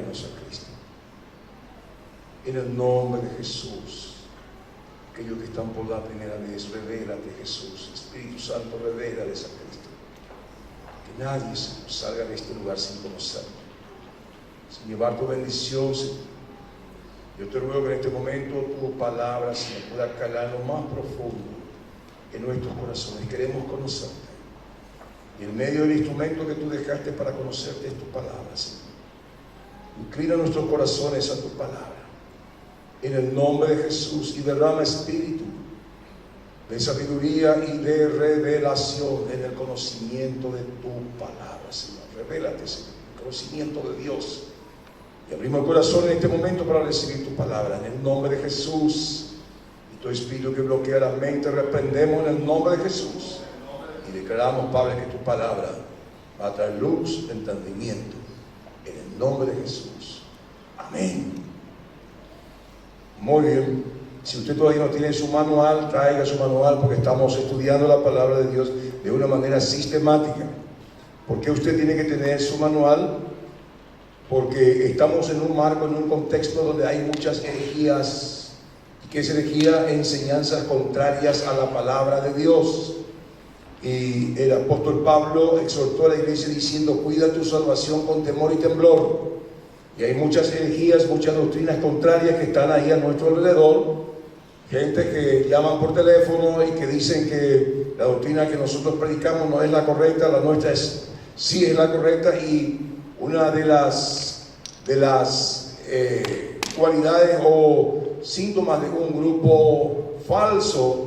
Revelanos a Cristo. En el nombre de Jesús. Aquellos que están por la primera vez, revélate, Jesús. Espíritu Santo, revélales a Cristo. Que nadie salga de este lugar sin conocerlo, sin llevar tu bendición, Señor. Yo te ruego que en este momento tu palabra, Señor, pueda calar lo más profundo en nuestros corazones. Queremos conocerte. Y en medio del instrumento que tú dejaste para conocerte es tu palabra, Señor. Inclina nuestros corazones a tu palabra. En el nombre de Jesús, y derrama espíritu de sabiduría y de revelación en el conocimiento de tu palabra, Señor. Revélate, Señor, el conocimiento de Dios. Y abrimos el corazón en este momento para recibir tu palabra. En el nombre de Jesús. Y tu espíritu que bloquea la mente, reprendemos en el nombre de Jesús. Y declaramos, Padre, que tu palabra va a traer luz, entendimiento. En el nombre de Jesús. Amén. Muy bien. Si usted todavía no tiene su manual, traiga su manual, porque estamos estudiando la palabra de Dios de una manera sistemática. ¿Por qué usted tiene que tener su manual? Porque estamos en un marco, en un contexto donde hay muchas herejías. ¿Y qué es herejía? Enseñanzas contrarias a la palabra de Dios. Y el apóstol Pablo exhortó a la iglesia diciendo: cuida tu salvación con temor y temblor. Y hay muchas herejías, muchas doctrinas contrarias que están ahí a nuestro alrededor. Gente que llaman por teléfono y que dicen que la doctrina que nosotros predicamos no es la correcta, la nuestra sí es la correcta. Y una de las cualidades o síntomas de un grupo falso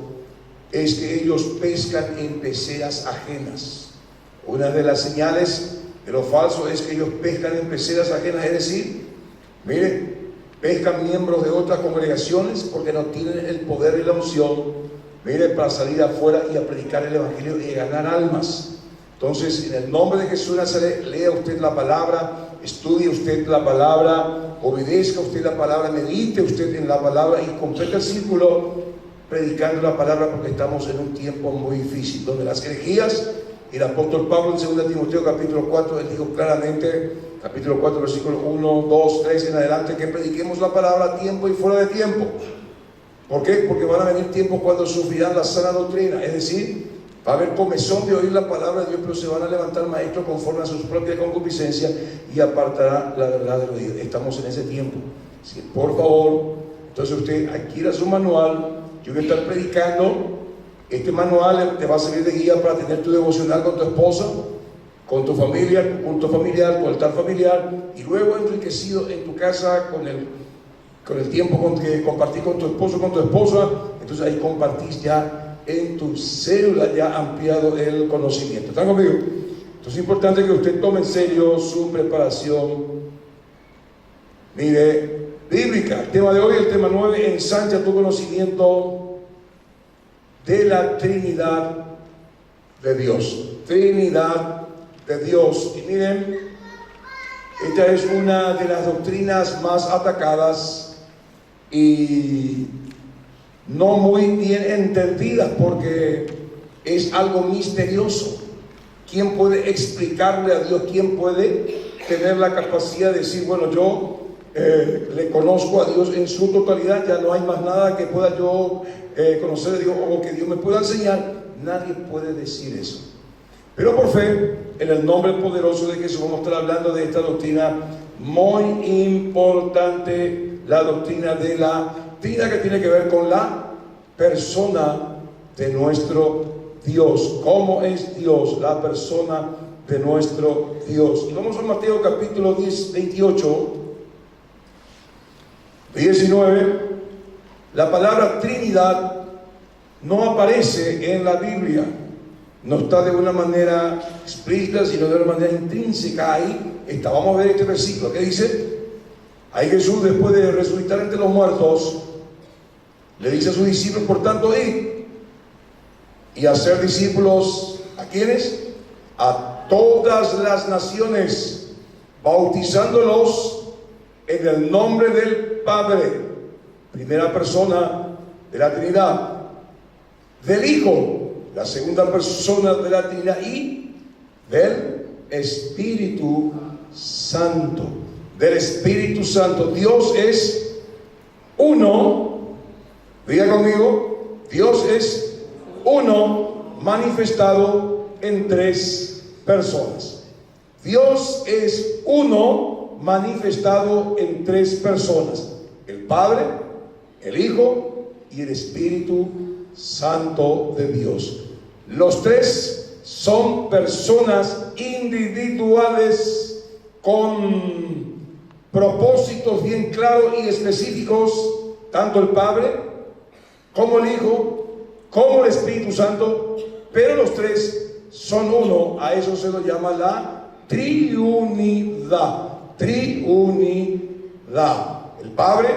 es que ellos pescan en peceras ajenas. Una de las señales de lo falso es que ellos pescan en peceras ajenas, es decir, mire, pescan miembros de otras congregaciones porque no tienen el poder y la unción, mire, para salir afuera y a predicar el evangelio y ganar almas. Entonces, en el nombre de Jesús de Nazaret, lea usted la palabra, estudie usted la palabra, obedezca usted la palabra, medite usted en la palabra y complete el círculo predicando la palabra, porque estamos en un tiempo muy difícil, donde las herejías, y el apóstol Pablo en 2 Timoteo capítulo 4, él dijo claramente, capítulo 4, versículos 1, 2, 3 en adelante, que prediquemos la palabra a tiempo y fuera de tiempo. ¿Por qué? Porque van a venir tiempos cuando sufrirán la sana doctrina, es decir, va a haber comezón de oír la palabra de Dios, pero se van a levantar maestros conforme a sus propias concupiscencias y apartará la verdad del oído. Estamos en ese tiempo. Así que, por favor, entonces usted adquiera su manual. Yo voy a estar predicando. Este manual te va a servir de guía para tener tu devocional con tu esposa, con tu familia, tu culto familiar, tu altar familiar, y luego enriquecido en tu casa con el tiempo que compartís con tu esposo, con tu esposa. Entonces ahí compartís ya en tu célula ya ampliado el conocimiento. ¿Están conmigo? Entonces es importante que usted tome en serio su preparación, mire, bíblica. El tema de hoy, el tema 9, ensancha tu conocimiento de la Trinidad de Dios. Trinidad de Dios. Y miren, esta es una de las doctrinas más atacadas y no muy bien entendidas, porque es algo misterioso. ¿Quién puede explicarle a Dios? ¿Quién puede tener la capacidad de decir, bueno, yo le conozco a Dios en su totalidad, ya no hay más nada que pueda yo conocer a Dios o que Dios me pueda enseñar? Nadie puede decir eso. Pero por fe, en el nombre poderoso de Jesús, vamos a estar hablando de esta doctrina muy importante, la doctrina de la Trinidad, que tiene que ver con la persona de nuestro Dios. ¿Cómo es Dios? La persona de nuestro Dios. Y vamos a Mateo capítulo 10, 28, 19. La palabra Trinidad no aparece en la Biblia. No está de una manera explícita, sino de una manera intrínseca. Ahí está. Vamos a ver este versículo. ¿Qué dice? Ahí Jesús, después de resucitar entre los muertos, le dice a sus discípulos: por tanto, id y hacer discípulos, ¿a quiénes? A todas las naciones, bautizándolos en el nombre del Padre, primera persona de la Trinidad, del Hijo, la segunda persona de la Trinidad, y del Espíritu Santo, del Espíritu Santo. Dios es uno. Diga conmigo, Dios es uno manifestado en tres personas. Dios es uno manifestado en tres personas: el Padre, el Hijo y el Espíritu Santo de Dios. Los tres son personas individuales con propósitos bien claros y específicos, tanto el Padre como el Hijo como el Espíritu Santo, pero los tres son uno. A eso se lo llama la triunidad. Triunidad. El Padre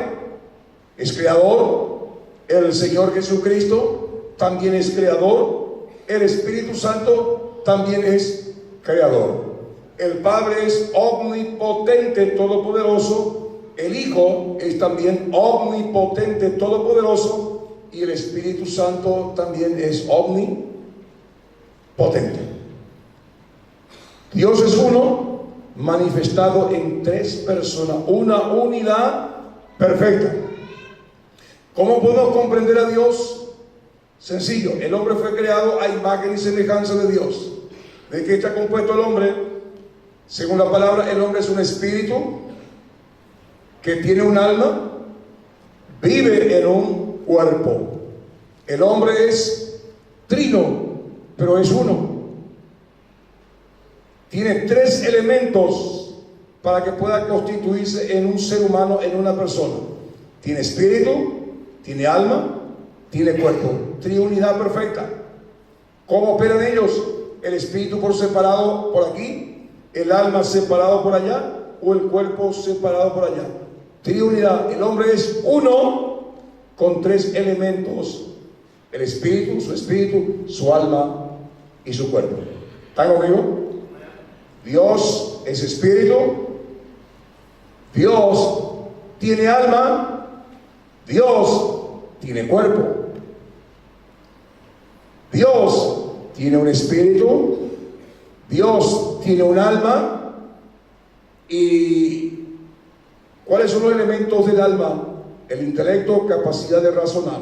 es creador, el Señor Jesucristo también es creador, el Espíritu Santo también es creador. El Padre es omnipotente, todopoderoso, el Hijo es también omnipotente, todopoderoso, y el Espíritu Santo también es omnipotente. Dios es uno manifestado en tres personas, una unidad perfecta. ¿Cómo podemos comprender a Dios? Sencillo, el hombre fue creado a imagen y semejanza de Dios. ¿De qué está compuesto el hombre? Según la palabra, el hombre es un espíritu que tiene un alma, vive en un cuerpo. El hombre es trino, pero es uno. Tiene tres elementos para que pueda constituirse en un ser humano, en una persona. Tiene espíritu, tiene alma, tiene cuerpo. Triunidad perfecta. ¿Cómo operan ellos? El espíritu por separado por aquí, el alma separado por allá, o el cuerpo separado por allá. Triunidad. El hombre es uno con tres elementos: el espíritu, su alma y su cuerpo. ¿Están conmigo? Dios es espíritu, Dios tiene alma, Dios tiene cuerpo. Dios tiene un espíritu, Dios tiene un alma. ¿Y cuáles son los elementos del alma? El intelecto, capacidad de razonar.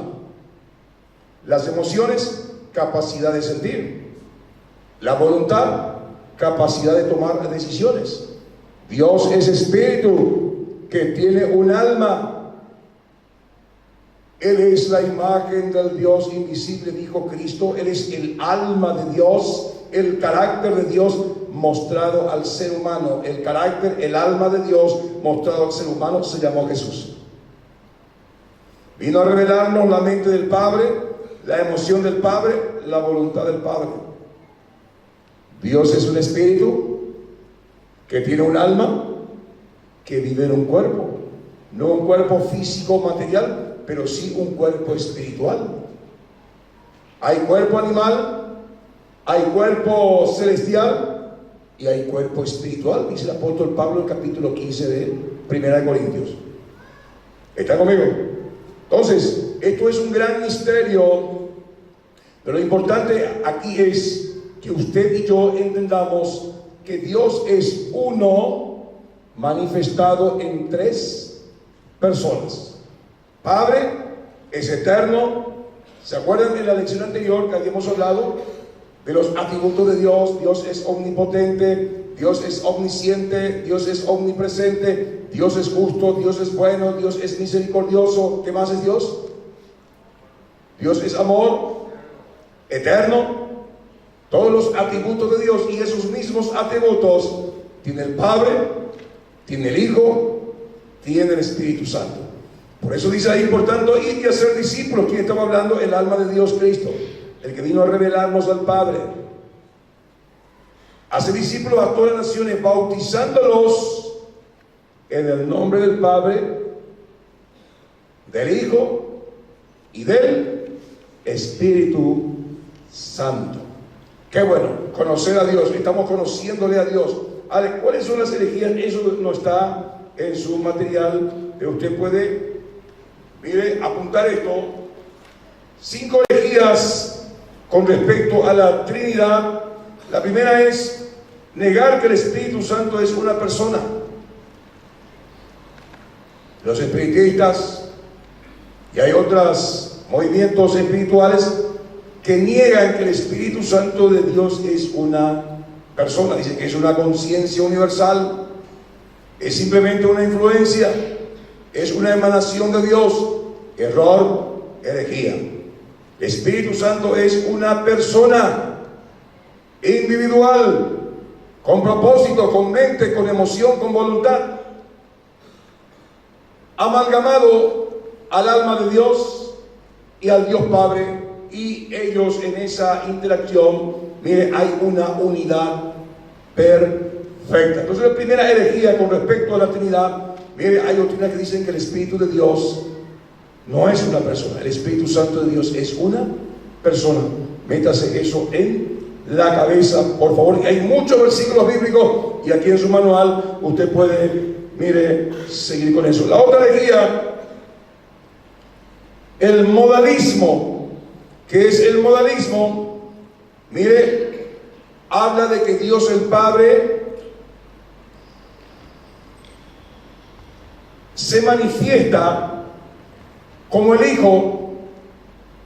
Las emociones, capacidad de sentir. La voluntad, capacidad de tomar decisiones. Dios es espíritu que tiene un alma. Él es la imagen del Dios invisible, dijo Cristo. Él es el alma de Dios, el carácter de Dios mostrado al ser humano. El carácter, el alma de Dios mostrado al ser humano se llamó Jesús. Vino a revelarnos la mente del Padre, la emoción del Padre, la voluntad del Padre. Dios es un espíritu que tiene un alma, que vive en un cuerpo. No un cuerpo físico material, pero sí un cuerpo espiritual. Hay cuerpo animal, hay cuerpo celestial y hay cuerpo espiritual, dice el apóstol Pablo en el capítulo 15 de 1 Corintios. ¿Está conmigo? Entonces, esto es un gran misterio, pero lo importante aquí es que usted y yo entendamos que Dios es uno manifestado en tres personas. Padre es eterno. ¿Se acuerdan en la lección anterior que habíamos hablado de los atributos de Dios? Dios es omnipotente, Dios es omnisciente, Dios es omnipresente, Dios es justo, Dios es bueno, Dios es misericordioso. ¿Qué más es Dios? Dios es amor, eterno. Todos los atributos de Dios, y esos mismos atributos tiene el Padre, tiene el Hijo, tiene el Espíritu Santo. Por eso dice ahí, por tanto, id y hacer discípulos. ¿Quién estaba hablando? El alma de Dios, Cristo, el que vino a revelarnos al Padre. Hace discípulos a todas las naciones, bautizándolos en el nombre del Padre, del Hijo y del Espíritu Santo. Qué bueno, conocer a Dios. Estamos conociéndole a Dios. ¿Cuáles son las herejías? Eso no está en su material, pero usted puede, mire, apuntar esto. 5 herejías con respecto a la Trinidad. La primera es negar que el Espíritu Santo es una persona. los espiritistas, y hay otros movimientos espirituales que niegan que el Espíritu Santo de Dios es una persona. Dicen que es una conciencia universal, es simplemente una influencia, es una emanación de Dios. Error, herejía. El Espíritu Santo es una persona individual, con propósito, con mente, con emoción, con voluntad, amalgamado al alma de Dios y al Dios Padre, y ellos en esa interacción, mire, hay una unidad perfecta. Entonces, la primera herejía con respecto a la Trinidad, mire, hay doctrinas que dicen que el Espíritu de Dios no es una persona, el Espíritu Santo de Dios es una persona. Métase eso en la cabeza, por favor. Y hay muchos versículos bíblicos, y aquí en su manual usted puede, mire, seguir con eso. La otra herejía, el modalismo. ¿Qué es el modalismo? Mire, habla de que Dios el Padre se manifiesta como el Hijo,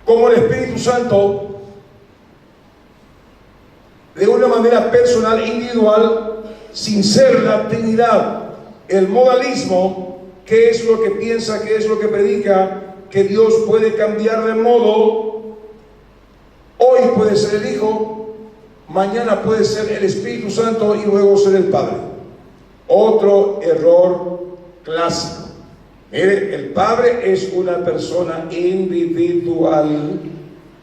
como el Espíritu Santo, de una manera personal, individual, sin ser la Trinidad. El modalismo, ¿qué es lo que piensa, qué es lo que predica? Que Dios puede cambiar de modo. Hoy puede ser el Hijo, mañana puede ser el Espíritu Santo y luego ser el Padre. Otro error clásico. Mire, el Padre es una persona individual,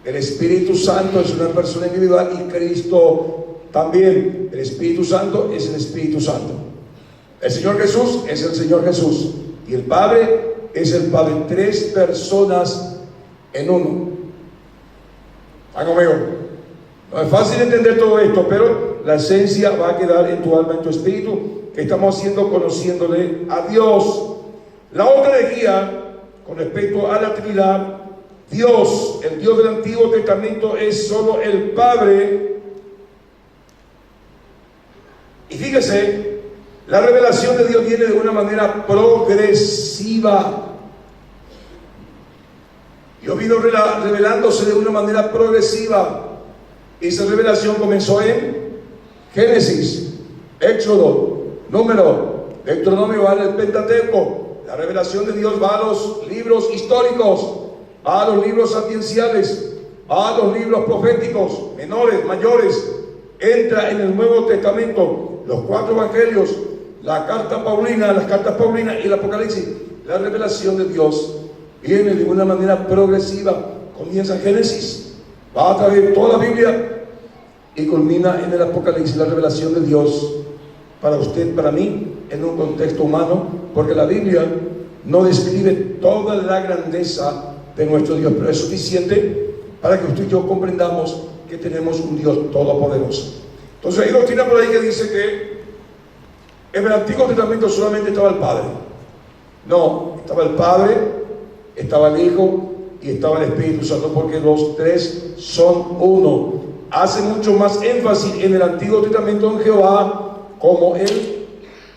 el Espíritu Santo es una persona individual, y Cristo también. El Espíritu Santo es el Espíritu Santo. El Señor Jesús es el Señor Jesús, y el Padre es el Padre. Tres personas en uno. ¿Están conmigo? No es fácil entender todo esto, pero la esencia va a quedar en tu alma, en tu espíritu, que estamos haciendo conociéndole a Dios. La otra herejía con respecto a la Trinidad, Dios, el Dios del Antiguo Testamento, es solo el Padre. Y fíjese, la revelación de Dios viene de una manera progresiva. Dios vino revelándose de una manera progresiva. Esa revelación comenzó en Génesis, Éxodo, Número, Deuteronomio, va en el Pentateuco. La revelación de Dios va a los libros históricos, va a los libros sapienciales, va a los libros proféticos, menores, mayores. Entra en el Nuevo Testamento, los 4 evangelios, la carta Paulina, las cartas Paulinas y el Apocalipsis. La revelación de Dios viene de una manera progresiva. Comienza en Génesis, va a través de toda la Biblia y culmina en el Apocalipsis. La revelación de Dios para usted, para mí, en un contexto humano, porque la Biblia no describe toda la grandeza de nuestro Dios, pero es suficiente para que usted y yo comprendamos que tenemos un Dios todopoderoso. Entonces hay doctrina por ahí que dice que en el Antiguo Testamento solamente estaba el Padre. No, estaba el Padre, estaba el Hijo y estaba el Espíritu Santo, porque los tres son uno. Hace mucho más énfasis en el Antiguo Testamento en Jehová como el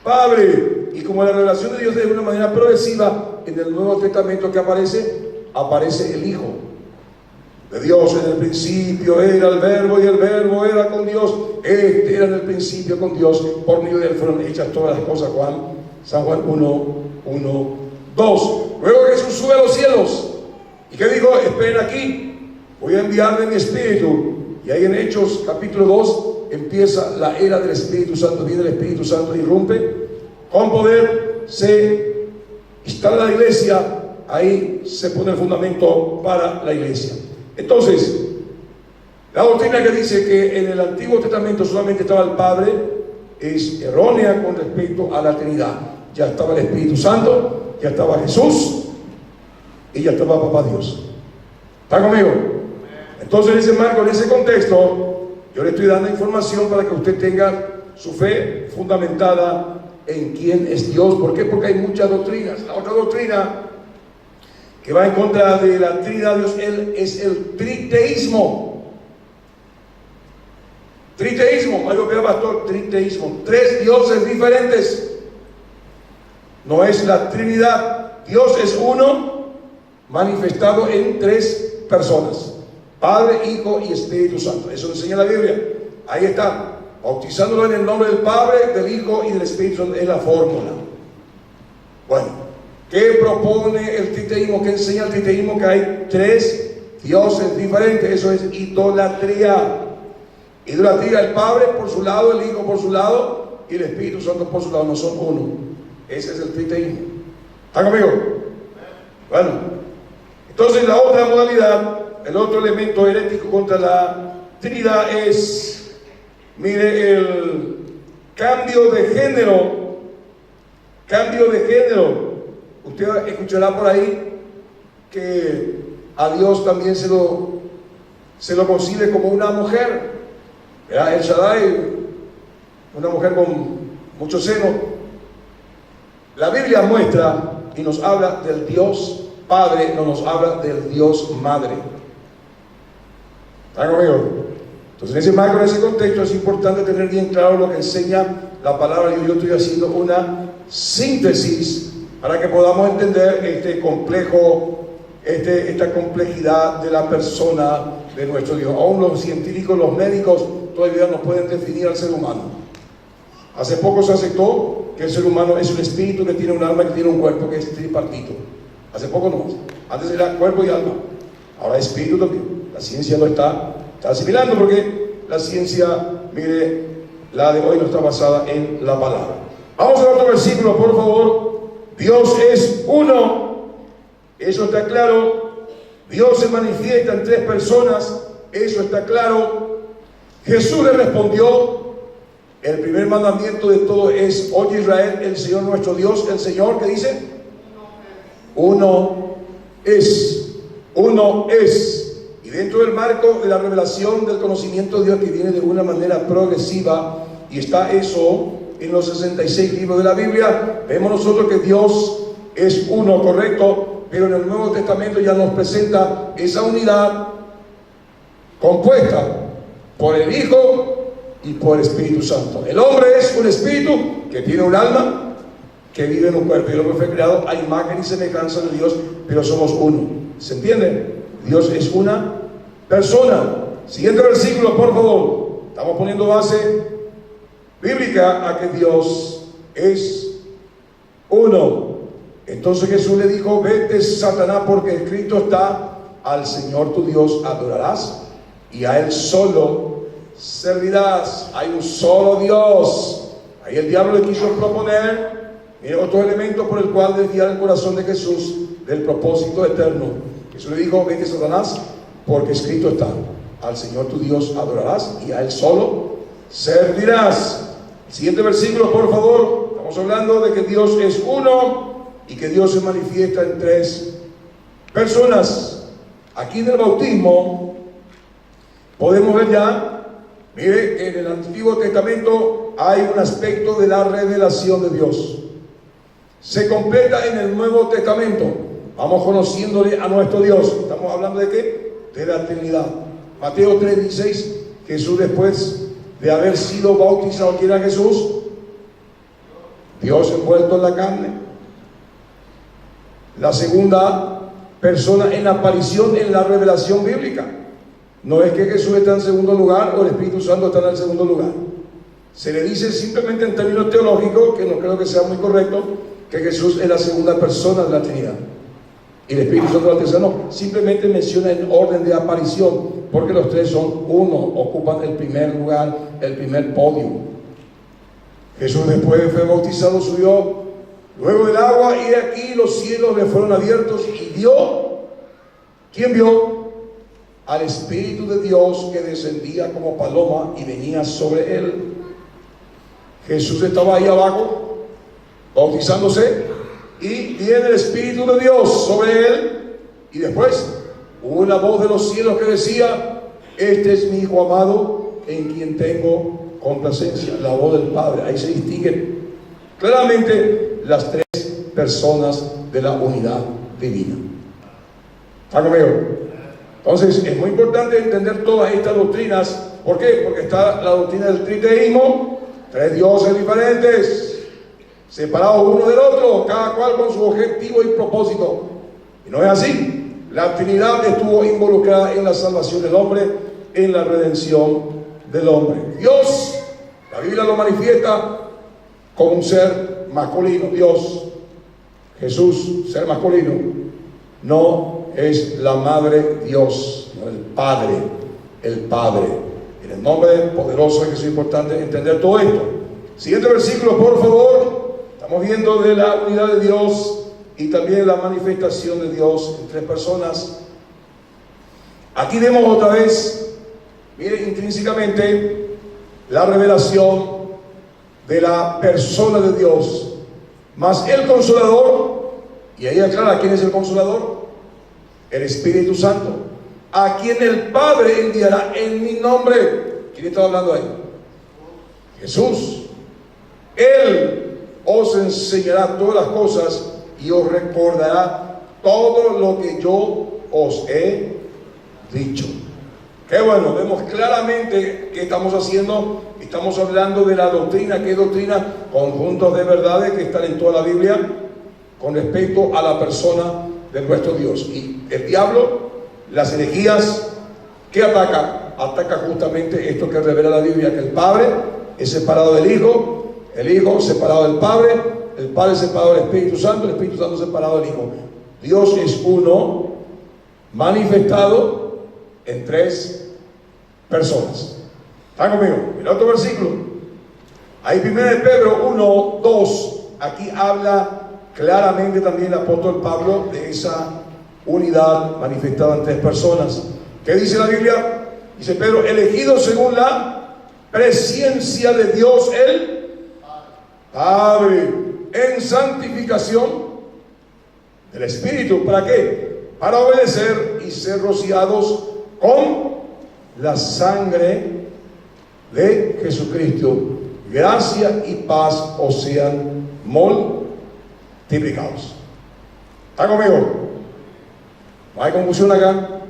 Padre, y como la revelación de Dios de una manera progresiva en el Nuevo Testamento que aparece el Hijo de Dios. En el principio era el Verbo, y el Verbo era con Dios. Este era en el principio con Dios, por medio de él fueron hechas todas las cosas. San Juan 1, 2. Luego Jesús sube a los cielos, y que dijo: esperen aquí, voy a enviarle mi Espíritu. Y ahí en Hechos capítulo 2 empieza la era del Espíritu Santo. Viene el Espíritu Santo, irrumpe con poder, se instala la iglesia. Ahí se pone el fundamento para la iglesia. Entonces, la doctrina que dice que en el Antiguo Testamento solamente estaba el Padre es errónea con respecto a la Trinidad. Ya estaba el Espíritu Santo, ya estaba Jesús y ya estaba Papá Dios. ¿Está conmigo? Entonces, en ese marco, en ese contexto, yo le estoy dando información para que usted tenga su fe fundamentada en quién es Dios. ¿Por qué? Porque hay muchas doctrinas. La otra doctrina que va en contra de la Trinidad de Dios es el triteísmo. Triteísmo, algo que pastor, triteísmo. Tres dioses diferentes. No es la Trinidad. Dios es uno, manifestado en tres personas: Padre, Hijo y Espíritu Santo. Eso enseña la Biblia. Ahí está, bautizándolo en el nombre del Padre, del Hijo y del Espíritu Santo. Es la fórmula. Bueno, ¿qué propone el triteísmo? ¿Qué enseña el triteísmo? Que hay tres dioses diferentes. Eso es idolatría. Idolatría, el Padre por su lado, el Hijo por su lado y el Espíritu Santo por su lado. No son uno. Ese es el triteísmo. ¿Están conmigo? Bueno, entonces la otra modalidad, el otro elemento herético contra la Trinidad es, mire, el cambio de género. Cambio de género. Usted escuchará por ahí que a Dios también se lo concibe como una mujer. El Shaddai, una mujer con mucho seno. La Biblia muestra y nos habla del Dios Padre, no nos habla del Dios Madre. ¿Están conmigo? Entonces, en ese marco, en ese contexto, es importante tener bien claro lo que enseña la palabra. Yo estoy haciendo una síntesis para que podamos entender este complejo, esta complejidad de la persona de nuestro Dios. Aún los científicos, los médicos, todavía no pueden definir al ser humano. Hace poco se aceptó que el ser humano es un espíritu que tiene un alma, que tiene un cuerpo, que es tripartito. Hace poco no. Antes era cuerpo y alma. Ahora espíritu también. La ciencia no está asimilando, porque la ciencia, mire, la de hoy no está basada en la palabra. Vamos a otro versículo, por favor. Dios es uno. Eso está claro. Dios se manifiesta en tres personas. Eso está claro. Jesús le respondió: el primer mandamiento de todo es: oye Israel, el Señor nuestro Dios, el Señor, ¿qué dice? Uno es. Uno es. Y dentro del marco de la revelación del conocimiento de Dios, que viene de una manera progresiva, y está eso en los 66 libros de la Biblia, vemos nosotros que Dios es uno, correcto, pero en el Nuevo Testamento ya nos presenta esa unidad compuesta por el Hijo y por el Espíritu Santo. El hombre es un espíritu que tiene un alma, que vive en un cuerpo. El hombre fue creado a imagen y semejanza de Dios, pero somos uno. ¿Se entiende? Dios es una persona. Siguiente versículo, por favor. Estamos poniendo base bíblica a que Dios es uno. Entonces Jesús le dijo: vete, Satanás, porque escrito está: al Señor tu Dios adorarás y a Él solo servirás. Hay un solo Dios. Ahí el diablo le quiso proponer, mire, otro elemento por el cual desviar el corazón de Jesús del propósito eterno. Jesús le dijo: vete, Satanás, porque escrito está: al Señor tu Dios adorarás y a Él solo servirás. Siguiente versículo, por favor. Estamos hablando de que Dios es uno y que Dios se manifiesta en tres personas. Aquí en el bautismo podemos ver ya, mire, en el Antiguo Testamento hay un aspecto de la revelación de Dios. Se completa en el Nuevo Testamento. Vamos conociéndole a nuestro Dios. Estamos hablando de qué? De la Trinidad. Mateo 3:16, Jesús, después de haber sido bautizado, ¿quién era Jesús? Dios envuelto en la carne. La segunda persona en aparición en la revelación bíblica. No es que Jesús está en segundo lugar o el Espíritu Santo está en el segundo lugar. Se le dice simplemente en términos teológicos, que no creo que sea muy correcto, que Jesús es la segunda persona de la Trinidad y el Espíritu Santo la tercera. No, simplemente menciona en orden de aparición, porque los tres son uno, ocupan el primer lugar, el primer podio. Jesús, después de fue bautizado, subió luego del agua, y aquí los cielos le fueron abiertos y vio. ¿Quién vio? Al Espíritu de Dios que descendía como paloma y venía sobre él. Jesús estaba ahí abajo bautizándose, y viene el Espíritu de Dios sobre él, y después hubo una voz de los cielos que decía: este es mi Hijo amado, en quien tengo complacencia. La voz del Padre. Ahí se distinguen claramente las tres personas de la unidad divina. ¿Está conmigo? Entonces es muy importante entender todas estas doctrinas. ¿Por qué? Porque está la doctrina del triteísmo, tres dioses diferentes. separados uno del otro, cada cual con su objetivo y propósito. Y no es así. La Trinidad estuvo involucrada en la salvación del hombre, en la redención del hombre. Dios, la Biblia lo manifiesta como un ser masculino. Dios, Jesús, ser masculino, no es la madre Dios, no el Padre, el Padre. En el nombre poderoso de Jesús es importante entender todo esto. Siguiente versículo, por favor. Estamos viendo de la unidad de Dios y también la manifestación de Dios en tres personas. Aquí vemos otra vez, miren, intrínsecamente la revelación de la persona de Dios, más el Consolador. Y ahí aclara quién es el Consolador: el Espíritu Santo, a quien el Padre enviará en mi nombre. ¿Quién está hablando ahí? Jesús. Él os enseñará todas las cosas y os recordará todo lo que yo os he dicho. Qué bueno, vemos claramente que estamos haciendo. Estamos hablando de la doctrina. ¿Qué doctrina? Conjuntos de verdades que están en toda la Biblia con respecto a la persona de nuestro Dios. Y el diablo, las herejías, ¿qué ataca? Ataca justamente esto que revela la Biblia, que el Padre es separado del Hijo, el Hijo separado del Padre, el Padre separado del Espíritu Santo, el Espíritu Santo separado del Hijo. Dios es uno, manifestado en tres personas. ¿Están conmigo? El otro versículo, ahí 1 Pedro 1, 2, aquí habla claramente también el apóstol Pablo de esa unidad manifestada en tres personas. ¿Qué dice la Biblia? Dice Pedro: elegido según la presciencia de Dios el Padre, en santificación del Espíritu. ¿Para qué? Para obedecer y ser rociados con la sangre de Jesucristo. Gracia y paz os sean multiplicados. ¿Está conmigo? ¿No hay confusión acá?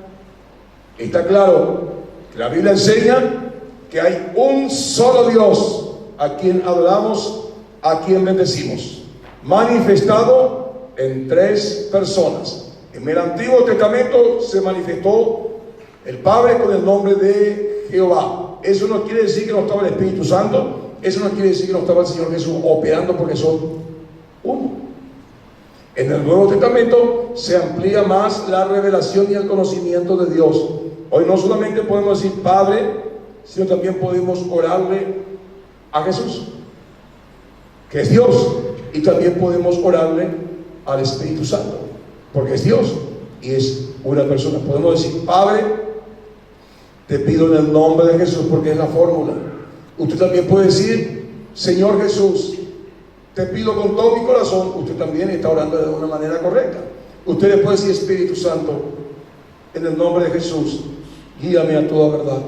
Está claro que la Biblia enseña que hay un solo Dios a quien adoramos, a quien bendecimos, manifestado en tres personas. En el Antiguo Testamento se manifestó el Padre con el nombre de Jehová. Eso no quiere decir que no estaba el Espíritu Santo, eso no quiere decir que no estaba el Señor Jesús operando, porque son uno. En el Nuevo Testamento se amplía más la revelación y el conocimiento de Dios. Hoy no solamente podemos decir Padre, sino también podemos orarle a Jesús, que es Dios, y también podemos orarle al Espíritu Santo, porque es Dios y es una persona. Podemos decir: Padre, te pido en el nombre de Jesús, porque es la fórmula. Usted también puede decir: Señor Jesús, te pido con todo mi corazón. Usted también está orando de una manera correcta. Usted le puede decir: Espíritu Santo, en el nombre de Jesús, guíame a toda verdad.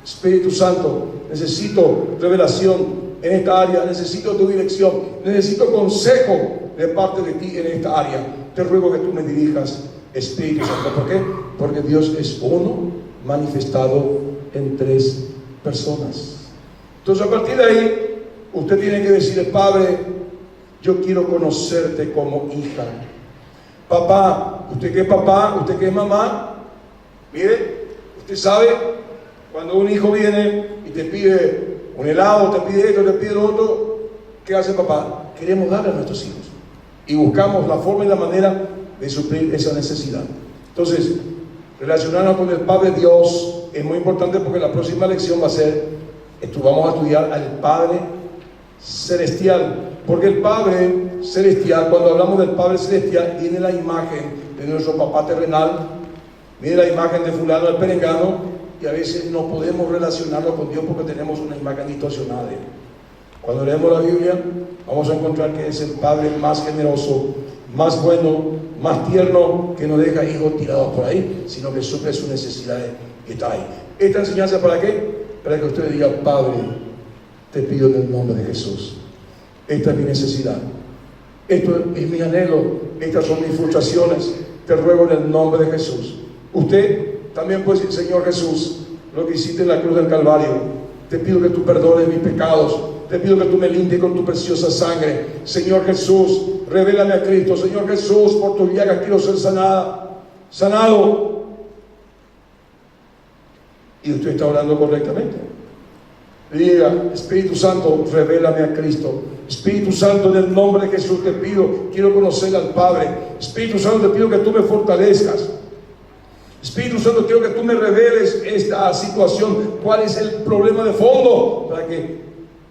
Espíritu Santo, necesito revelación en esta área, necesito tu dirección, necesito consejo de parte de ti en esta área. Te ruego que tú me dirijas, Espíritu Santo. ¿Por qué? Porque Dios es uno, manifestado en tres personas. Entonces, a partir de ahí, usted tiene que decirle: Padre, yo quiero conocerte como hija. Papá, usted que es papá, usted que es mamá, mire, usted sabe, cuando un hijo viene y te pide un helado, te pide esto, te pide lo otro, ¿qué hace papá? Queremos darle a nuestros hijos y buscamos la forma y la manera de suplir esa necesidad. Entonces, relacionarnos con el Padre Dios es muy importante, porque la próxima lección va a ser, vamos a estudiar al Padre Celestial, porque el Padre Celestial, cuando hablamos del Padre Celestial, tiene la imagen de nuestro papá terrenal, viene la imagen de fulano del perengano, y a veces no podemos relacionarlo con Dios porque tenemos una imagen distorsionada de Él. Cuando leemos la Biblia, vamos a encontrar que es el Padre más generoso, más bueno, más tierno, que no deja hijos tirados por ahí, sino que suple sus necesidades y está ahí. ¿Esta enseñanza para qué? Para que usted diga: Padre, te pido en el nombre de Jesús, esta es mi necesidad, esto es mi anhelo, estas son mis frustraciones, te ruego en el nombre de Jesús. Usted también puede decir: Señor Jesús, lo que hiciste en la cruz del Calvario, te pido que tú perdones mis pecados, Te pido que tú me limpies con tu preciosa sangre. Señor Jesús, revélame a Cristo. Señor Jesús, por tus llagas quiero ser sanado. Y usted está orando correctamente. Diga: Espíritu Santo, revélame a Cristo. Espíritu Santo, en el nombre de Jesús te pido, quiero conocer al Padre. Espíritu Santo, te pido que tú me fortalezcas. Espíritu Santo, quiero que tú me reveles esta situación, cuál es el problema de fondo, para que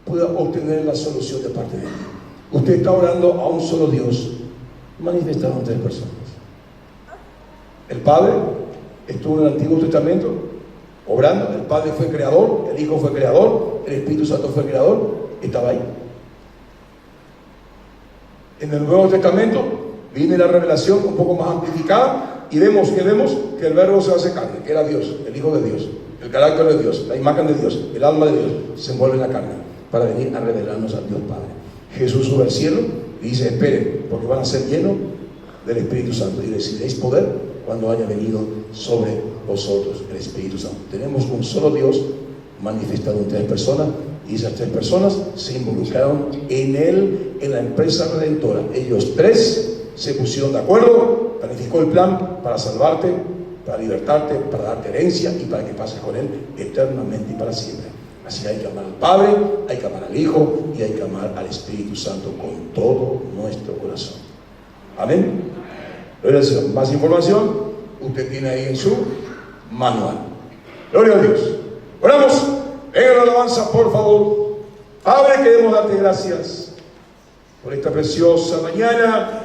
pueda obtener la solución de parte de Él. Usted está orando a un solo Dios, manifestado en tres personas. El Padre estuvo en el Antiguo Testamento obrando. El Padre fue creador, el Hijo fue creador, el Espíritu Santo fue creador, estaba ahí. En el Nuevo Testamento viene la revelación un poco más amplificada, y vemos que el Verbo se hace carne, que era Dios, el Hijo de Dios, el carácter de Dios, la imagen de Dios, el alma de Dios, se envuelve en la carne para venir a revelarnos al Dios Padre. Jesús sube al cielo y dice: esperen, porque van a ser llenos del Espíritu Santo, y recibiréis poder cuando haya venido sobre vosotros el Espíritu Santo. Tenemos un solo Dios manifestado en tres personas, y esas tres personas se involucraron en Él, en la empresa redentora. Ellos tres se pusieron de acuerdo, planificó el plan para salvarte, para libertarte, para darte herencia y para que pases con Él eternamente y para siempre. Así hay que amar al Padre, hay que amar al Hijo y hay que amar al Espíritu Santo con todo nuestro corazón. Amén. Gloria al Señor. Más información usted tiene ahí en su manual. Gloria a Dios. Oramos. Venga la alabanza, por favor. Padre, queremos darte gracias por esta preciosa mañana.